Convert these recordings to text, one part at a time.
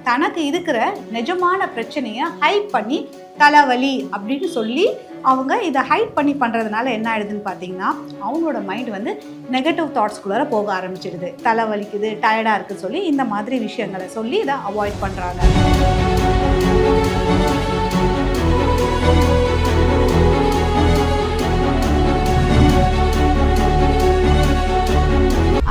தனக்கு இருக்கிற நிஜமான பிரச்சனையை ஹைட் பண்ணி தலைவலி அப்படின்னு சொல்லி அவங்க இதை ஹைட் பண்ணி பண்ணுறதுனால என்ன ஆயிடுதுன்னு பார்த்தீங்கன்னா அவங்களோட மைண்ட் வந்து நெகட்டிவ் தாட்ஸ்குள்ளார போக ஆரம்பிச்சிடுது. தலைவலிக்குது, டயர்டாக இருக்குது சொல்லி இந்த மாதிரி விஷயங்களை சொல்லி இதை அவாய்ட் பண்ணுறாங்க.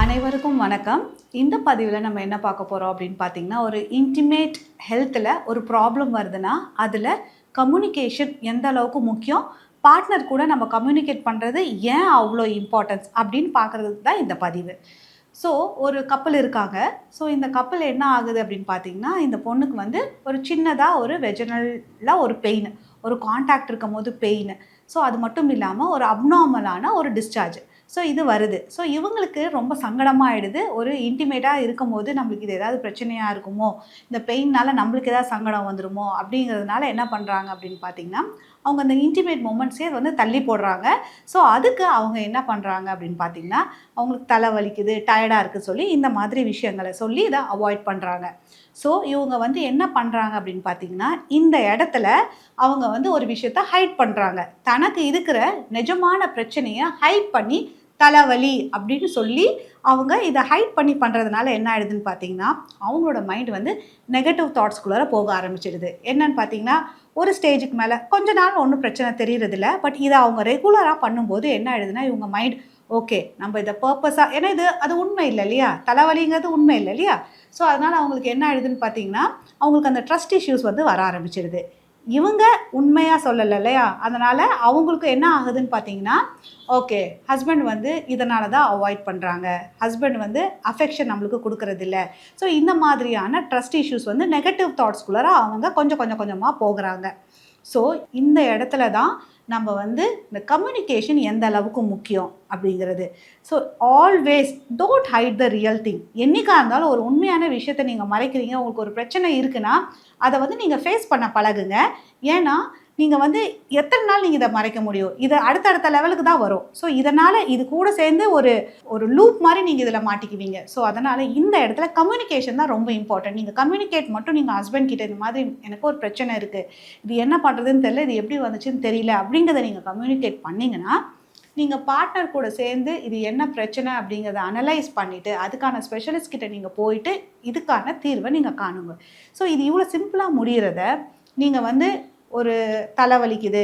அனைவருக்கும் வணக்கம். இந்த பதிவில் நம்ம என்ன பார்க்க போகிறோம் அப்படின்னு பார்த்தீங்கன்னா, ஒரு இன்டிமேட் ஹெல்த்தில் ஒரு ப்ராப்ளம் வருதுன்னா அதில் கம்யூனிகேஷன் எந்த அளவுக்கு முக்கியம், பார்ட்னர் கூட நம்ம கம்யூனிகேட் பண்ணுறது ஏன் அவ்வளோ இம்பார்ட்டன்ஸ் அப்படின்னு பார்க்குறதுக்கு தான் இந்த பதிவு. ஸோ ஒரு கப்பல் இருக்காங்க. ஸோ இந்த கப்பல் என்ன ஆகுது அப்படின்னு பார்த்தீங்கன்னா, இந்த பொண்ணுக்கு வந்து ஒரு சின்னதாக ஒரு வெஜினலில் ஒரு பெயின், ஒரு கான்டாக்ட் இருக்கும் போது பெயின், ஸோ அது மட்டும் இல்லாமல் ஒரு அப்நார்மலான ஒரு டிஸ்சார்ஜ், ஸோ இது வருது. ஸோ இவங்களுக்கு ரொம்ப சங்கடமாகிடுது. ஒரு இன்டிமேட்டாக இருக்கும் போது நம்மளுக்கு இது ஏதாவது பிரச்சனையாக இருக்குமோ, இந்த பெயினால் நம்மளுக்கு ஏதாவது சங்கடம் வந்துடுமோ அப்படிங்கிறதுனால என்ன பண்ணுறாங்க அப்படின்னு பார்த்தீங்கன்னா, அவங்க அந்த இன்டிமேட் மூமெண்ட்ஸே வந்து தள்ளி போடுறாங்க. ஸோ அதுக்கு அவங்க என்ன பண்ணுறாங்க அப்படின்னு பார்த்தீங்கன்னா, அவங்களுக்கு தலை வலிக்குது, டயர்டாக இருக்குது சொல்லி இந்த மாதிரி விஷயங்களை சொல்லி இதை அவாய்ட் பண்ணுறாங்க. ஸோ இவங்க வந்து என்ன பண்ணுறாங்க அப்படின்னு பார்த்தீங்கன்னா, இந்த இடத்துல அவங்க வந்து ஒரு விஷயத்த ஹைட் பண்ணுறாங்க. தனக்கு இருக்கிற நிஜமான பிரச்சனையை ஹைட் பண்ணி தலைவலி அப்படின்னு சொல்லி அவங்க இதை ஹைட் பண்ணி பண்ணுறதுனால என்ன ஆயிடுதுன்னு பார்த்தீங்கன்னா, அவங்களோட மைண்ட் வந்து நெகட்டிவ் தாட்ஸ்குள்ளார போக ஆரம்பிச்சிடுது. என்னன்னு பார்த்தீங்கன்னா, ஒரு ஸ்டேஜுக்கு மேலே கொஞ்ச நாள் ஒன்றும் பிரச்சனை தெரியறதில்ல. பட் இதை அவங்க ரெகுலராக பண்ணும்போது என்ன ஆயிடுதுன்னா, இவங்க மைண்ட் ஓகே நம்ம இதை பர்பஸாக, ஏன்னா அது உண்மை இல்லை இல்லையா, தலைவலிங்கிறது உண்மை இல்லை இல்லையா. ஸோ அதனால் அவங்களுக்கு என்ன ஆயிடுதுன்னு பார்த்தீங்கன்னா, அவங்களுக்கு அந்த ட்ரஸ்ட் இஷ்யூஸ் வந்து வர ஆரம்பிச்சிடுது. இவங்க உண்மையாக சொல்லலை இல்லையா, அதனால் அவங்களுக்கு என்ன ஆகுதுன்னு பார்த்தீங்கன்னா, ஓகே ஹஸ்பண்ட் வந்து இதனால தான் அவாய்ட் பண்ணுறாங்க, ஹஸ்பண்ட் வந்து அஃபெக்ஷன் நம்மளுக்கு கொடுக்கறதில்ல. ஸோ இந்த மாதிரியான ட்ரஸ்ட் இஷ்யூஸ் வந்து நெகட்டிவ் தாட்ஸ்குள்ளார அவங்க கொஞ்சம் கொஞ்சமாக போகிறாங்க. ஸோ இந்த இடத்துல தான் நம்ம வந்து இந்த கம்யூனிகேஷன் எந்த அளவுக்கு முக்கியம் அப்படிங்கிறது. So always don't hide the real thing. என்றைக்காக இருந்தாலும் ஒரு உண்மையான விஷயத்தை நீங்கள் மறைக்கிறீங்க, உங்களுக்கு ஒரு பிரச்சனை இருக்குன்னா அதை வந்து நீங்கள் ஃபேஸ் பண்ண பழகுங்க. ஏன்னா நீங்கள் வந்து எத்தனை நாள் நீங்கள் இதை மறைக்க முடியும், இது அடுத்தடுத்த லெவலுக்கு தான் வரும். ஸோ இதனால் இது கூட சேர்ந்து ஒரு லூப் மாதிரி நீங்கள் இதில் மாட்டிக்குவீங்க. ஸோ அதனால் இந்த இடத்துல கம்யூனிகேஷன் தான் ரொம்ப இம்பார்ட்டன்ட். நீங்கள் கம்யூனிகேட் மட்டும் நீங்கள் ஹஸ்பண்ட் கிட்ட இந்த மாதிரி எனக்கு ஒரு பிரச்சனை இருக்குது, இது என்ன பண்ணுறதுன்னு தெரியல, இது எப்படி வந்துச்சுன்னு தெரியல அப்படிங்கிறத நீங்கள் கம்யூனிகேட் பண்ணிங்கன்னா, நீங்கள் பார்ட்னர் கூட சேர்ந்து இது என்ன பிரச்சனை அப்படிங்கிறத அனலைஸ் பண்ணிவிட்டு அதுக்கான ஸ்பெஷலிஸ்ட் கிட்ட நீங்கள் போயிட்டு இதுக்கான தீர்வை நீங்கள் காணுங்க. ஸோ இது இவ்வளோ சிம்பிளாக முடிகிறத நீங்கள் வந்து ஒரு தலைவலிக்குது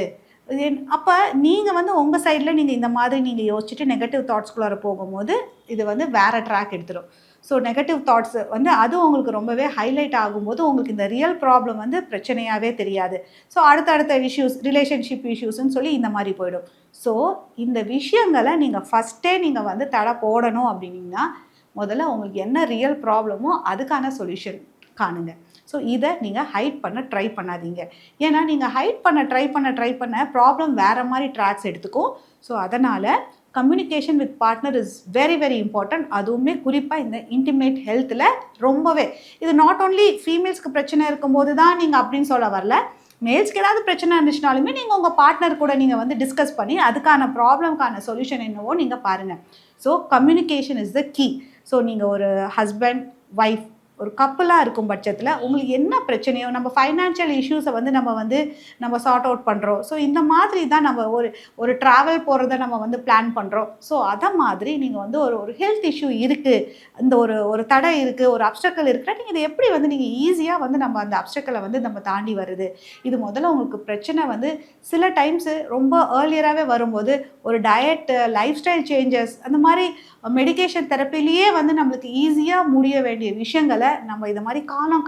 அப்போ நீங்கள் வந்து உங்கள் சைடில் நீங்கள் இந்த மாதிரி நீங்கள் யோசிச்சுட்டு நெகட்டிவ் தாட்ஸ்குள்ளார போகும்போது இது வந்து வேறு ட்ராக் எடுத்துடும். ஸோ நெகட்டிவ் தாட்ஸ் வந்து அது உங்களுக்கு ரொம்பவே ஹைலைட் ஆகும்போது உங்களுக்கு இந்த ரியல் ப்ராப்ளம் வந்து பிரச்சனையாகவே தெரியாது. ஸோ அடுத்தடுத்த இஷ்யூஸ், ரிலேஷன்ஷிப் இஷ்யூஸ்ன்னு சொல்லி இந்த மாதிரி போயிடும். ஸோ இந்த விஷயங்களை நீங்கள் ஃபஸ்ட்டே நீங்கள் வந்து தடை போடணும் அப்படின்னா, முதல்ல உங்களுக்கு என்ன ரியல் ப்ராப்ளமோ அதுக்கான சொல்யூஷன் காணுங்க. ஸோ இதை நீங்கள் ஹைட் பண்ண ட்ரை பண்ணாதீங்க. ஏன்னா நீங்கள் ஹைட் பண்ண ட்ரை பண்ண ப்ராப்ளம் வேறு மாதிரி ட்ராக்ஸ் எடுத்துக்கும். ஸோ அதனால் communication with partner is very very important. அதுவுமே குறிப்பாக இந்த இன்டிமேட் ஹெல்த்தில் ரொம்பவே. இது நாட் ஓன்லி ஃபீமேல்ஸ்க்கு பிரச்சனை இருக்கும்போது தான் நீங்கள் அப்படின்னு சொல்ல வரல, மேல்ஸ்க்கு ஏதாவது பிரச்சனை இருந்துச்சுனாலுமே நீங்கள் உங்கள் பார்ட்னர் கூட நீங்கள் வந்து டிஸ்கஸ் பண்ணி அதுக்கான ப்ராப்ளம்க்கான சொல்யூஷன் என்னவோ நீங்கள் பாருங்கள். So communication is the key. So நீங்கள் ஒரு ஹஸ்பண்ட் ஒய்ஃப் ஒரு கப்பலாக இருக்கும் பட்சத்தில் உங்களுக்கு என்ன பிரச்சனையோ, நம்ம ஃபைனான்ஷியல் இஷ்யூஸை வந்து நம்ம சார்ட் அவுட் பண்ணுறோம். ஸோ இந்த மாதிரி தான் நம்ம ஒரு ட்ராவல் போகிறத நம்ம வந்து பிளான் பண்ணுறோம். ஸோ அதை மாதிரி நீங்கள் வந்து ஒரு ஹெல்த் இஷ்யூ இருக்குது, இந்த ஒரு தடை இருக்குது, ஒரு அப்ஸ்டக்கல் இருக்குன்னா நீங்கள் இதை எப்படி வந்து நீங்கள் ஈஸியாக வந்து நம்ம அந்த அப்ஸ்டக்கலை வந்து நம்ம தாண்டி வருது. இது முதல்ல உங்களுக்கு பிரச்சனை வந்து சில டைம்ஸு ரொம்ப ஏர்லியராகவே வரும்போது ஒரு டயட்டு, லைஃப் ஸ்டைல் சேஞ்சஸ், அந்த மாதிரி மெடிக்கேஷன் தெரப்பிலேயே வந்து நம்மளுக்கு ஈஸியாக முடிய வேண்டிய விஷயங்களை நம்ம இது மாதிரி காலம்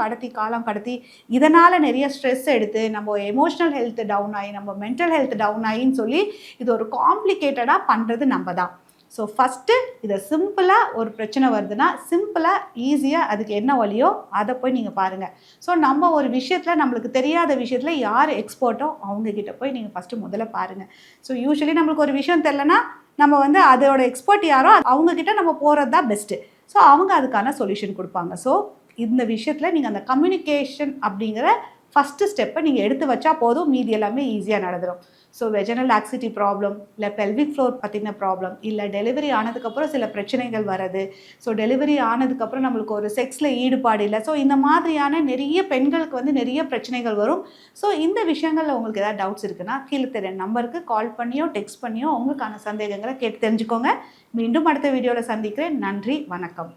கடத்தி இதனால் நிறைய ஸ்ட்ரெஸ் எடுத்து நம்ம எமோஷ்னல் ஹெல்த் டவுன் ஆகி நம்ம மென்டல் ஹெல்த் டவுன் ஆகின்னு சொல்லி இது ஒரு காம்ப்ளிகேட்டடாக பண்ணுறது நம்ம தான். ஸோ ஃபஸ்ட்டு இதை சிம்பிளாக ஒரு பிரச்சனை வருதுன்னா சிம்பிளாக ஈஸியாக அதுக்கு என்ன வழியோ அதை போய் நீங்கள் பாருங்கள். ஸோ நம்ம ஒரு விஷயத்தில் நம்மளுக்கு தெரியாத விஷயத்தில் யார் எக்ஸ்பர்ட்டோ அவங்கக்கிட்ட போய் நீங்கள் ஃபஸ்ட்டு முதல்ல பாருங்கள். ஸோ யூஸ்வலி நம்மளுக்கு ஒரு விஷயம் தெரிலனா நம்ம வந்து அதோட எக்ஸ்பர்ட் யாரோ அவங்கக்கிட்ட நம்ம போகிறது தான் பெஸ்ட்டு. ஸோ அவங்க அதுக்கான சொல்யூஷன் கொடுப்பாங்க. ஸோ இந்த விஷயத்தில் நீங்கள் அந்த கம்யூனிகேஷன் அப்படிங்கிற ஃபஸ்ட்டு ஸ்டெப்பை நீங்கள் எடுத்து வச்சா போதும், மீதி எல்லாமே ஈஸியாக நடந்துடும். ஸோ வெஜனல் லாக்ஸிட்டி ப்ராப்ளம், இல்லை பெல்விக் ஃப்ளோர் பற்றின ப்ராப்ளம், இல்லை டெலிவரி ஆனதுக்கப்புறம் சில பிரச்சனைகள் வருது, ஸோ டெலிவரி ஆனதுக்கப்புறம் நம்மளுக்கு ஒரு செக்ஸில் ஈடுபாடு இல்லை, ஸோ இந்த மாதிரியான நிறைய பெண்களுக்கு வந்து நிறைய பிரச்சனைகள் வரும். ஸோ இந்த விஷயங்களில் உங்களுக்கு ஏதாவது டவுட்ஸ் இருக்குன்னா கீழே தெரிய நம்பருக்கு கால் பண்ணியோ டெக்ஸ்ட் பண்ணியோ உங்களுக்கான சந்தேகங்களை கேட்டு தெரிஞ்சுக்கோங்க. மீண்டும் அடுத்த வீடியோவில் சந்திக்கிறேன். நன்றி, வணக்கம்.